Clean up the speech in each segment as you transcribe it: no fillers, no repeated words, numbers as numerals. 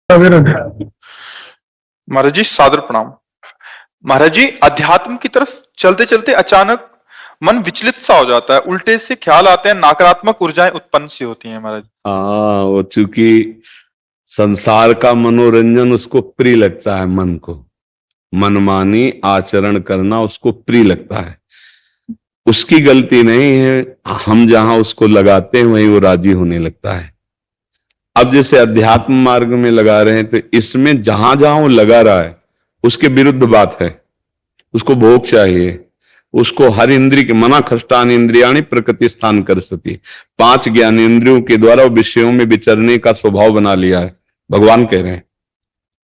राधे राधे। महाराज जी सादर प्रणाम। महाराज जी, अध्यात्म की तरफ चलते चलते अचानक मन विचलित सा हो जाता है, उल्टे से ख्याल आते हैं, नकारात्मक ऊर्जाएं उत्पन्न सी होती हैं महाराज। हाँ, वो चूंकि संसार का मनोरंजन उसको प्रिय लगता है, मन को मनमानी आचरण करना उसको प्रिय लगता है। उसकी गलती नहीं है, हम जहां उसको लगाते हैं वहीं वो राजी होने लगता है। अब जैसे अध्यात्म मार्ग में लगा रहे हैं तो इसमें जहां जहां वो लगा रहा है उसके विरुद्ध बात है। उसको भोग चाहिए, उसको हर इंद्रिय के मना खष्टान इंद्रियाणी प्रकृति स्थान कर सती, 5 ज्ञान इंद्रियों के द्वारा विषयों में विचरने का स्वभाव बना लिया है। भगवान कह रहे हैं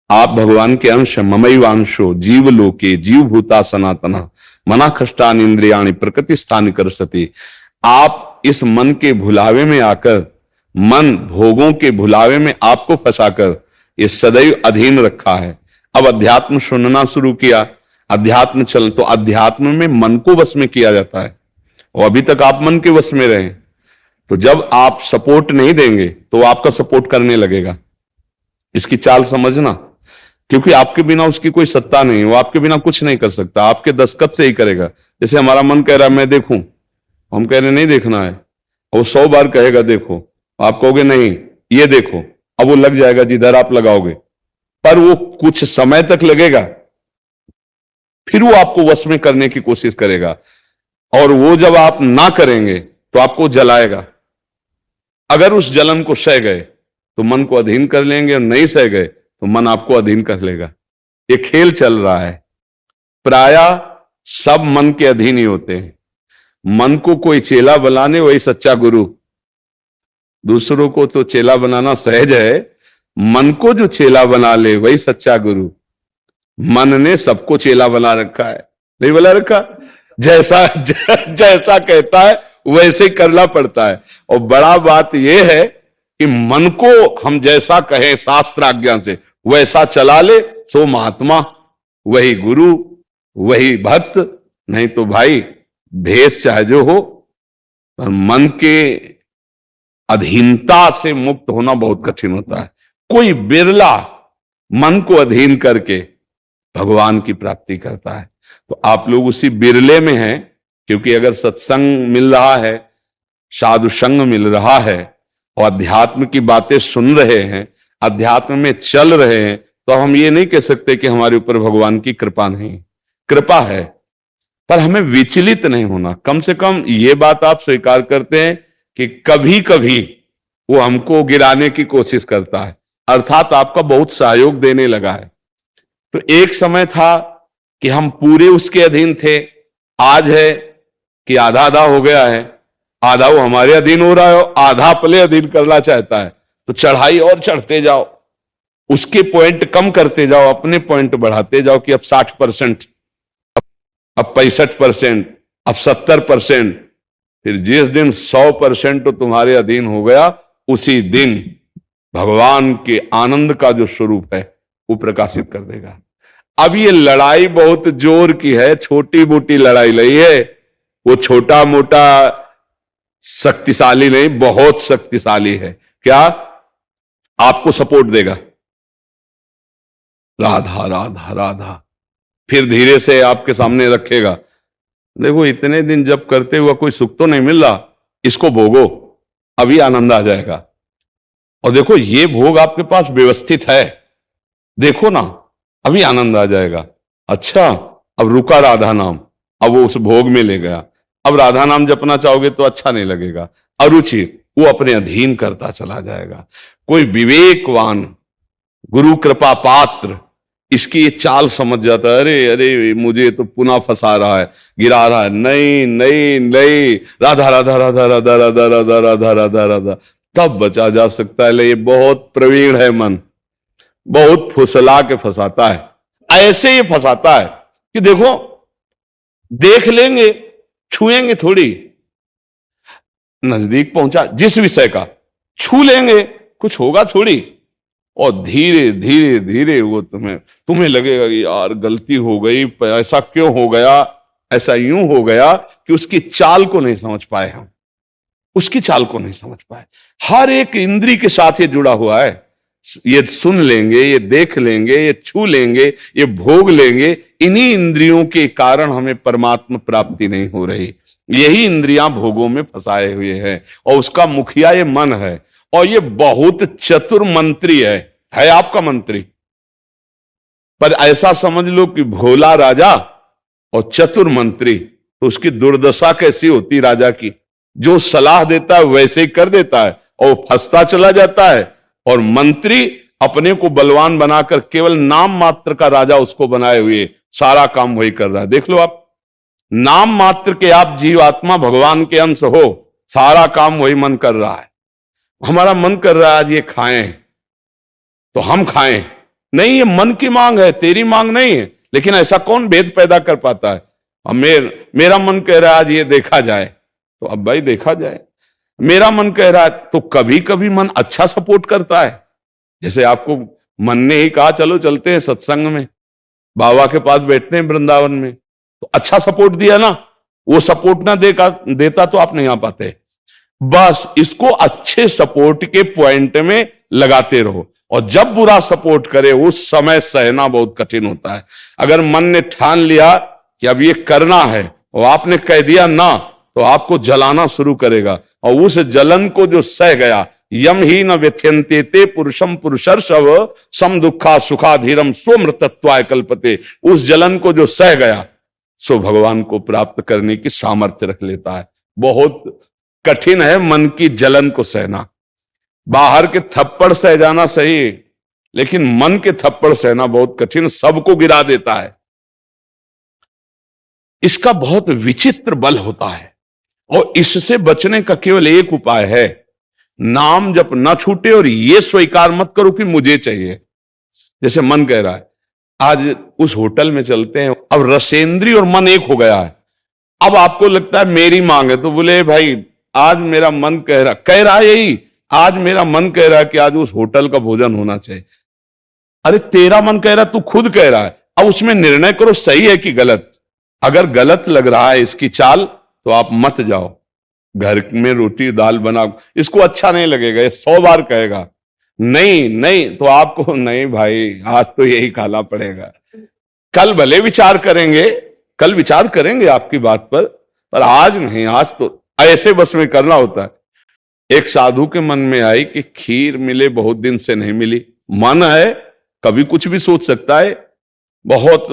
आप भगवान के अंश, ममैवांशो जीव लोके जीव भूता सनातना मना खष्टान इंद्रियाणी प्रकृति स्थान कर सती। आप इस मन के भुलावे में आकर, मन भोगों के भुलावे में आपको फंसाकर ये सदैव अधीन रखा है। अब अध्यात्म सुनना शुरू किया, अध्यात्म चल तो अध्यात्म में मन को वश में किया जाता है और अभी तक आप मन के वश में रहे। तो जब आप सपोर्ट नहीं देंगे तो आपका सपोर्ट करने लगेगा। इसकी चाल समझना, क्योंकि आपके बिना उसकी कोई सत्ता नहीं, वो आपके बिना कुछ नहीं कर सकता, आपके दस्तखत से ही करेगा। जैसे हमारा मन कह रहा है मैं देखूं, हम कह रहे नहीं देखना है, वो 100 बार कहेगा देखो, आप कहोगे नहीं ये देखो, अब वो लग जाएगा जिधर आप लगाओगे, पर वो कुछ समय तक लगेगा, फिर वो आपको वश में करने की कोशिश करेगा और वो जब आप ना करेंगे तो आपको जलाएगा। अगर उस जलन को सह गए तो मन को अधीन कर लेंगे और नहीं सह गए तो मन आपको अधीन कर लेगा। ये खेल चल रहा है। प्रायः सब मन के अधीन ही होते हैं। मन को कोई चेला बनाने वही सच्चा गुरु। दूसरों को तो चेला बनाना सहज है, मन को जो चेला बना ले वही सच्चा गुरु। मन ने सबको चेला बना रखा है, नहीं बना रखा? जैसा कहता है वैसे ही करना पड़ता है। और बड़ा बात यह है कि मन को हम जैसा कहें शास्त्र आज्ञा से वैसा चला ले सो महात्मा, वही गुरु, वही भक्त। नहीं तो भाई भेष चाहे जो हो, पर मन के अधीनता से मुक्त होना बहुत कठिन होता है। कोई बिरला मन को अधीन करके भगवान की प्राप्ति करता है। तो आप लोग उसी बिरले में हैं, क्योंकि अगर सत्संग मिल रहा है, साधु संग मिल रहा है और अध्यात्म की बातें सुन रहे हैं, अध्यात्म में चल रहे हैं, तो हम ये नहीं कह सकते कि हमारे ऊपर भगवान की कृपा नहीं। कृपा है, पर हमें विचलित नहीं होना। कम से कम ये बात आप स्वीकार करते हैं कि कभी कभी वो हमको गिराने की कोशिश करता है, अर्थात आपका बहुत सहयोग देने लगा है। तो एक समय था कि हम पूरे उसके अधीन थे, आज है कि आधा आधा हो गया है। आधा वो हमारे अधीन हो रहा है और आधा अपने अधीन करना चाहता है। तो चढ़ाई और चढ़ते जाओ, उसके पॉइंट कम करते जाओ, अपने पॉइंट बढ़ाते जाओ कि अब 60%, अब 65%, अब 70%। फिर जिस दिन 100% तो तुम्हारे अधीन हो गया, उसी दिन भगवान के आनंद का जो स्वरूप है वो प्रकाशित कर देगा। अब ये लड़ाई बहुत जोर की है, छोटी मोटी लड़ाई नहीं है। वो छोटा मोटा शक्तिशाली नहीं, बहुत शक्तिशाली है। क्या? आपको सपोर्ट देगा, राधा राधा राधा, फिर धीरे से आपके सामने रखेगा। देखो इतने दिन जब करते हुआ कोई सुख तो नहीं मिल रहा, इसको भोगो, अभी आनंद आ जाएगा। और देखो ये भोग आपके पास व्यवस्थित है, देखो ना अभी आनंद आ जाएगा। अच्छा, अब रुका राधा नाम, अब वो उस भोग में ले गया। अब राधा नाम जपना चाहोगे तो अच्छा नहीं लगेगा, अरुचि, वो अपने अधीन करता चला जाएगा। कोई विवेकवान गुरु कृपा पात्र इसकी ये चाल समझ जाता है, अरे अरे मुझे तो पुनः फंसा रहा है, गिरा रहा है। नहीं नहीं नहीं, राधा राधा राधा राधा राधा राधा राधा राधा राधा, तब बचा जा सकता है। ये बहुत प्रवीण है मन, बहुत फुसला के फंसाता है। ऐसे ही फंसाता है कि देखो देख लेंगे, छुएंगे थोड़ी, नजदीक पहुंचा जिस विषय का, छू लेंगे, कुछ होगा थोड़ी। और धीरे धीरे धीरे वो तुम्हें लगेगा कि यार गलती हो गई, ऐसा क्यों हो गया, ऐसा यूं हो गया कि उसकी चाल को नहीं समझ पाए हम, उसकी चाल को नहीं समझ पाए। हर एक इंद्री के साथ ये जुड़ा हुआ है। ये सुन लेंगे, ये देख लेंगे, ये छू लेंगे, ये भोग लेंगे, इन्हीं इंद्रियों के कारण हमें परमात्मा प्राप्ति नहीं हो रही। यही इंद्रियां भोगों में फंसाए हुए हैं और उसका मुखिया ये मन है और ये बहुत चतुर मंत्री है आपका मंत्री। पर ऐसा समझ लो कि भोला राजा और चतुर मंत्री, तो उसकी दुर्दशा कैसी होती राजा की। जो सलाह देता है वैसे ही कर देता है और फंसता चला जाता है, और मंत्री अपने को बलवान बनाकर केवल नाम मात्र का राजा उसको बनाए हुए सारा काम वही कर रहा है। देख लो आप, नाम मात्र के आप जीवात्मा भगवान के अंश हो, सारा काम वही मन कर रहा है। हमारा मन कर रहा है आज ये खाएं तो हम खाएं, नहीं, ये मन की मांग है, तेरी मांग नहीं है। लेकिन ऐसा कौन भेद पैदा कर पाता है। अब मेरा मन कह रहा है आज ये देखा जाए, तो अब भाई देखा जाए। मेरा मन कह रहा है, तो कभी कभी मन अच्छा सपोर्ट करता है। जैसे आपको मन ने ही कहा चलो चलते हैं सत्संग में, बाबा के पास बैठते हैं वृंदावन में, तो अच्छा सपोर्ट दिया ना। वो सपोर्ट ना देता तो आप नहीं आ पाते। बस इसको अच्छे सपोर्ट के पॉइंट में लगाते रहो, और जब बुरा सपोर्ट करे उस समय सहना बहुत कठिन होता है। अगर मन ने ठान लिया कि अब ये करना है और आपने कह दिया ना, तो आपको जलाना शुरू करेगा, और उस जलन को जो सह गया, यम ही न व्यथ्यन्ते ते पुरुषम पुरुषर्षव सम दुखा सुखाधीरम स्वमृतत्वाय कल्पते, उस जलन को जो सह गया सो भगवान को प्राप्त करने की सामर्थ्य रख लेता है। बहुत कठिन है मन की जलन को सहना। बाहर के थप्पड़ सह जाना सही, लेकिन मन के थप्पड़ सहना बहुत कठिन, सबको गिरा देता है। इसका बहुत विचित्र बल होता है, और इससे बचने का केवल एक उपाय है, नाम जप न छूटे और ये स्वीकार मत करो कि मुझे चाहिए। जैसे मन कह रहा है आज उस होटल में चलते हैं, अब रसेंद्री और मन एक हो गया है। अब आपको लगता है मेरी मांग है, तो बोले भाई आज मेरा मन कह रहा है यही, आज मेरा मन कह रहा है कि आज उस होटल का भोजन होना चाहिए। अरे तेरा मन कह रहा है, तू खुद कह रहा है, अब उसमें निर्णय करो सही है कि गलत। अगर गलत लग रहा है इसकी चाल, तो आप मत जाओ। घर में रोटी दाल बनाओ, इसको अच्छा नहीं लगेगा, ये 100 बार कहेगा नहीं नहीं, तो आपको नहीं भाई आज तो यही खाना पड़ेगा। कल भले विचार करेंगे, कल विचार करेंगे आपकी बात पर आज नहीं, आज तो ऐसे बस में करना होता है। एक साधु के मन में आई कि खीर मिले, बहुत दिन से नहीं मिली, मन है कभी कुछ भी सोच सकता है, बहुत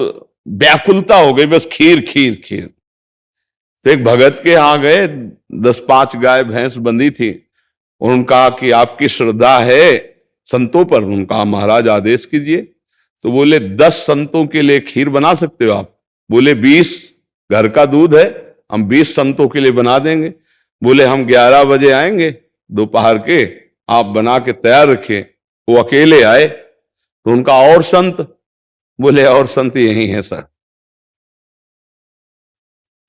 व्याकुलता हो गई, बस खीर खीर खीर। तो एक भगत के यहां गए, 10-5 गाय भैंस बंधी थी। उन्होंने कहा कि आपकी श्रद्धा है संतों पर? उन्होंने कहा महाराज आदेश कीजिए। तो बोले 10 संतों के लिए खीर बना सकते हो आप? बोले 20, घर का दूध है, हम 20 संतों के लिए बना देंगे। बोले हम 11 बजे आएंगे दोपहर के, आप बना के तैयार रखिए। वो अकेले आए, तो उनका और संत? बोले और संत यही है सर।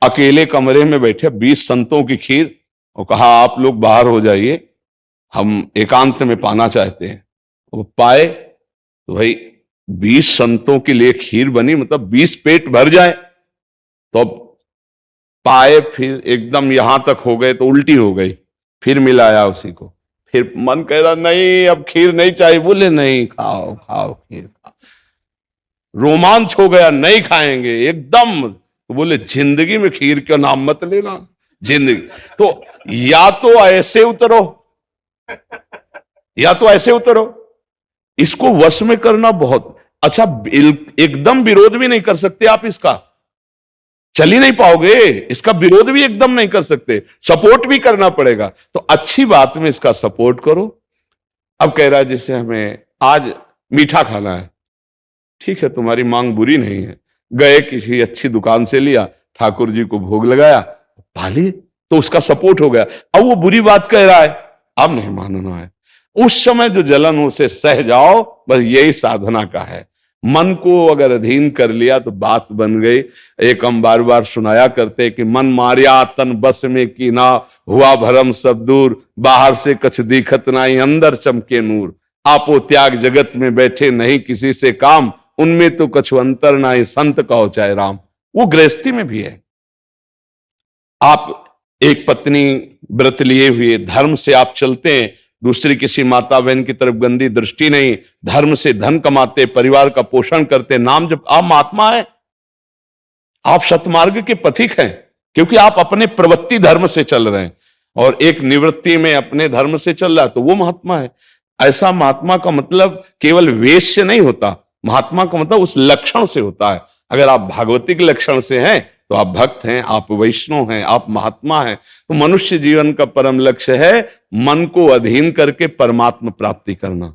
अकेले कमरे में बैठे 20 संतों की खीर, और कहा आप लोग बाहर हो जाइए, हम एकांत में पाना चाहते हैं। वो पाए तो भाई 20 संतों के लिए खीर बनी, मतलब 20 पेट भर जाए। तो पाए, फिर एकदम यहां तक हो गए तो उल्टी हो गई, फिर मिलाया उसी को। फिर मन कह रहा नहीं अब खीर नहीं चाहिए। बोले नहीं, खाओ खाओ खीर खाओ। रोमांच हो गया, नहीं खाएंगे एकदम। तो बोले जिंदगी में खीर का नाम मत लेना, जिंदगी तो या तो ऐसे उतरो, या तो ऐसे उतरो। इसको वश में करना बहुत अच्छा। एकदम विरोध भी नहीं कर सकते आप, इसका चल ही नहीं पाओगे, इसका विरोध भी एकदम नहीं कर सकते, सपोर्ट भी करना पड़ेगा। तो अच्छी बात में इसका सपोर्ट करो। अब कह रहा है जैसे हमें आज मीठा खाना है, ठीक है तुम्हारी मांग बुरी नहीं है, गए किसी अच्छी दुकान से लिया, ठाकुर जी को भोग लगाया, पाली, तो उसका सपोर्ट हो गया। अब वो बुरी बात कह रहा है, अब नहीं मानना है। उस समय जो जलन उसे सह जाओ, बस यही साधना का है। मन को अगर अधीन कर लिया तो बात बन गई। एक हम बार बार सुनाया करते कि मन मारिया तन बस में की ना, हुआ भरम सब दूर, बाहर से कछ दिखत नाई, अंदर चमके नूर। आपो त्याग जगत में बैठे नहीं किसी से काम, उनमें तो कछु अंतर नाई, संत कहो चाहे राम। वो गृहस्थी में भी है। आप एक पत्नी व्रत लिए हुए धर्म से आप चलते हैं, दूसरी किसी माता बहन की तरफ गंदी दृष्टि नहीं, धर्म से धन कमाते, परिवार का पोषण करते, नाम जब आप महात्मा है, आप सतमार्ग के पथिक हैं, क्योंकि आप अपने प्रवृत्ति धर्म से चल रहे हैं और एक निवृत्ति में अपने धर्म से चल रहा है, तो वो महात्मा है। ऐसा महात्मा का मतलब केवल वेश से नहीं होता, महात्मा का मतलब उस लक्षण से होता है। अगर आप भागवतिक लक्षण से हैं तो आप भक्त हैं, आप वैष्णव हैं, आप महात्मा हैं। तो मनुष्य जीवन का परम लक्ष्य है मन को अधीन करके परमात्मा प्राप्ति करना।